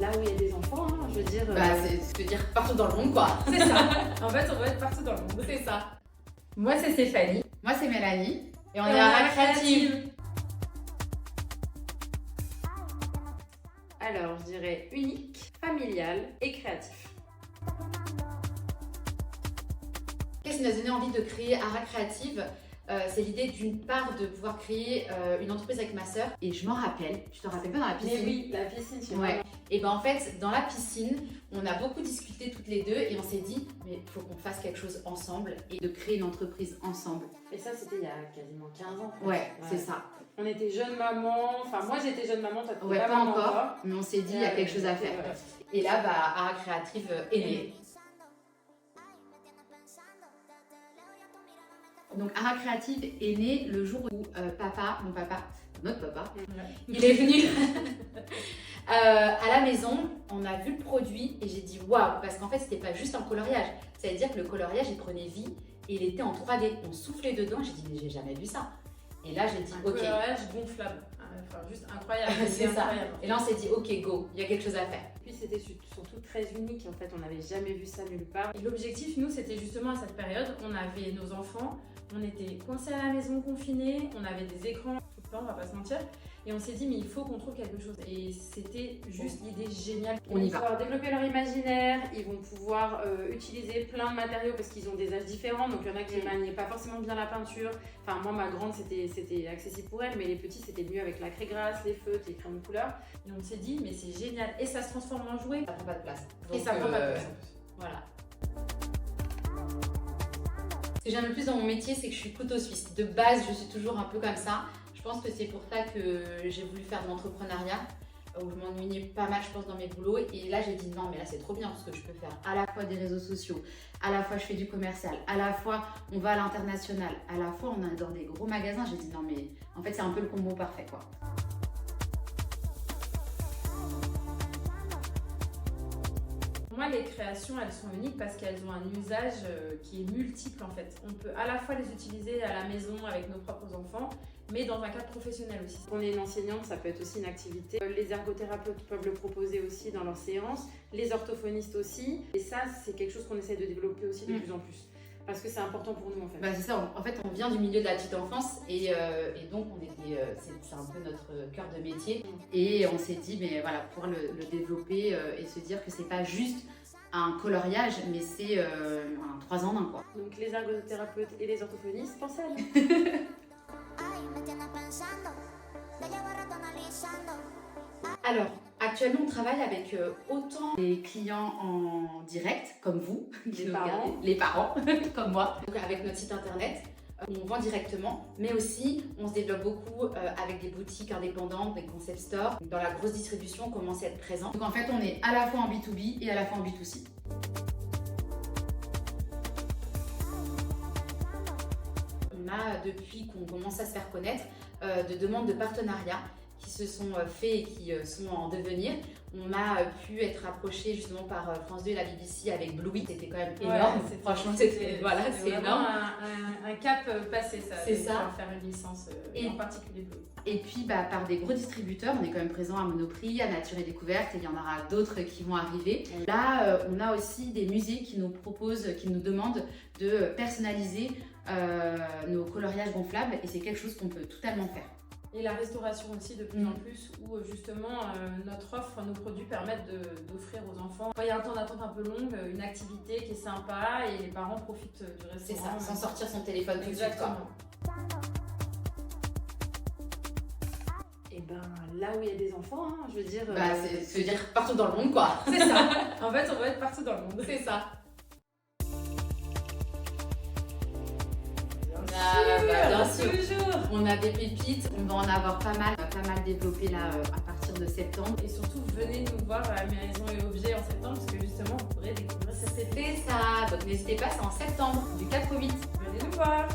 là où il y a des enfants, hein, je veux dire... c'est-à-dire partout dans le monde, quoi. C'est ça. En fait, on va être partout dans le monde. C'est ça. Moi, c'est Stéphanie. Moi, c'est Mélanie. Et on est à la créative. Alors, je dirais unique, familial et créatif. Qu'est-ce qui nous a donné envie de créer Ara Créative? C'est l'idée d'une part de pouvoir créer une entreprise avec ma sœur. Et je m'en rappelle, tu te rappelles pas dans la piscine? Mais oui, la piscine, c'est ouais. Et ben en fait, dans la piscine, on a beaucoup discuté toutes les deux et on s'est dit, mais il faut qu'on fasse quelque chose ensemble et de créer une entreprise ensemble. Et ça, c'était il y a quasiment 15 ans. Ouais, c'est ça. On était jeunes mamans, enfin moi j'étais jeune maman, toi ouais, pas encore, mais on s'est dit, il y a quelque chose à faire. Ouais. Et là, bah, Ara Créative est née. Donc Ara Créative est née le jour où notre papa, il est venu à la maison, on a vu le produit et j'ai dit waouh, parce qu'en fait c'était pas juste un coloriage, ça veut dire que le coloriage il prenait vie et il était en 3D, on soufflait dedans, j'ai dit mais j'ai jamais vu ça. Et là j'ai dit ok. Coloriage gonflable, enfin juste incroyable. C'est ça. Et là on s'est dit ok go, il y a quelque chose à faire. Puis c'était surtout très unique, en fait on n'avait jamais vu ça nulle part. Et l'objectif nous c'était justement à cette période, on avait nos enfants, on était coincés à la maison confinés, on avait des écrans tout le temps, on va pas se mentir. Et on s'est dit mais il faut qu'on trouve quelque chose. Et c'était juste l'idée géniale. On y va. Ils vont pouvoir développer leur imaginaire, ils vont pouvoir utiliser plein de matériaux parce qu'ils ont des âges différents. Donc il y en a qui ne manient pas forcément bien la peinture. Enfin moi ma grande c'était accessible pour elle, mais les petits c'était mieux avec la craie grasse, les feutres, les crayons de couleur. Et on s'est dit mais c'est génial. Et ça se transforme en jouet. Ça prend pas de place. Donc, et ça prend pas de place en plus. Voilà. Ce que j'aime le plus dans mon métier, c'est que je suis couteau suisse. De base, je suis toujours un peu comme ça. Je pense que c'est pour ça que j'ai voulu faire de l'entrepreneuriat, où je m'ennuyais pas mal, je pense, dans mes boulots. Et là, j'ai dit non, mais là, c'est trop bien parce que je peux faire à la fois des réseaux sociaux, à la fois je fais du commercial, à la fois on va à l'international, à la fois on est dans des gros magasins. J'ai dit non, mais en fait, c'est un peu le combo parfait, quoi. Pour moi, les créations, elles sont uniques parce qu'elles ont un usage qui est multiple en fait. On peut à la fois les utiliser à la maison avec nos propres enfants, mais dans un cadre professionnel aussi. Quand on est une enseignante, ça peut être aussi une activité. Les ergothérapeutes peuvent le proposer aussi dans leurs séances, les orthophonistes aussi. Et ça, c'est quelque chose qu'on essaie de développer aussi de plus en plus. Parce que c'est important pour nous en fait. Bah c'est ça, en fait on vient du milieu de la petite enfance et donc c'est un peu notre cœur de métier et on s'est dit mais voilà, pouvoir le développer et se dire que c'est pas juste un coloriage mais c'est un 3 en 1 quoi. Donc les ergothérapeutes et les orthophonistes, pensez à nous. Alors, actuellement, on travaille avec autant des clients en direct, comme vous, les parents, comme moi, donc avec notre site internet, où on vend directement, mais aussi on se développe beaucoup avec des boutiques indépendantes, des concept stores. Dans la grosse distribution, on commence à être présent. Donc en fait, on est à la fois en B2B et à la fois en B2C. On a, depuis qu'on commence à se faire connaître, de demandes de partenariat qui se sont faits et qui sont en devenir. On a pu être approché justement par France 2 et la BBC avec Bluey. C'était quand même énorme. Ouais, franchement, c'est énorme. Un cap passé, ça. C'est ça. Faire une licence et en particulier Bluey. Et puis par des gros distributeurs, on est quand même présent à Monoprix, à Nature et Découverte, et il y en aura d'autres qui vont arriver. Là, on a aussi des musées qui nous proposent, qui nous demandent de personnaliser nos coloriages gonflables, et c'est quelque chose qu'on peut totalement faire. Et la restauration aussi de plus en plus, où justement notre offre, nos produits permettent d'offrir aux enfants, quand il y a un temps d'attente un peu long, une activité qui est sympa et les parents profitent du restaurant. C'est ça, sans sortir son téléphone tout de suite. Exactement. Et ben là où il y a des enfants, hein, je veux dire... c'est partout dans le monde quoi. C'est ça. En fait, on va être partout dans le monde. C'est ça. Bien sûr. Toujours. On a des pépites, on va en avoir pas mal. On va pas mal développer là à partir de septembre. Et surtout, venez nous voir à Maison et Objets en septembre parce que justement, vous pourrez découvrir cette C'est ça. Donc n'hésitez pas, c'est en septembre, du 4 au 8. Venez nous voir.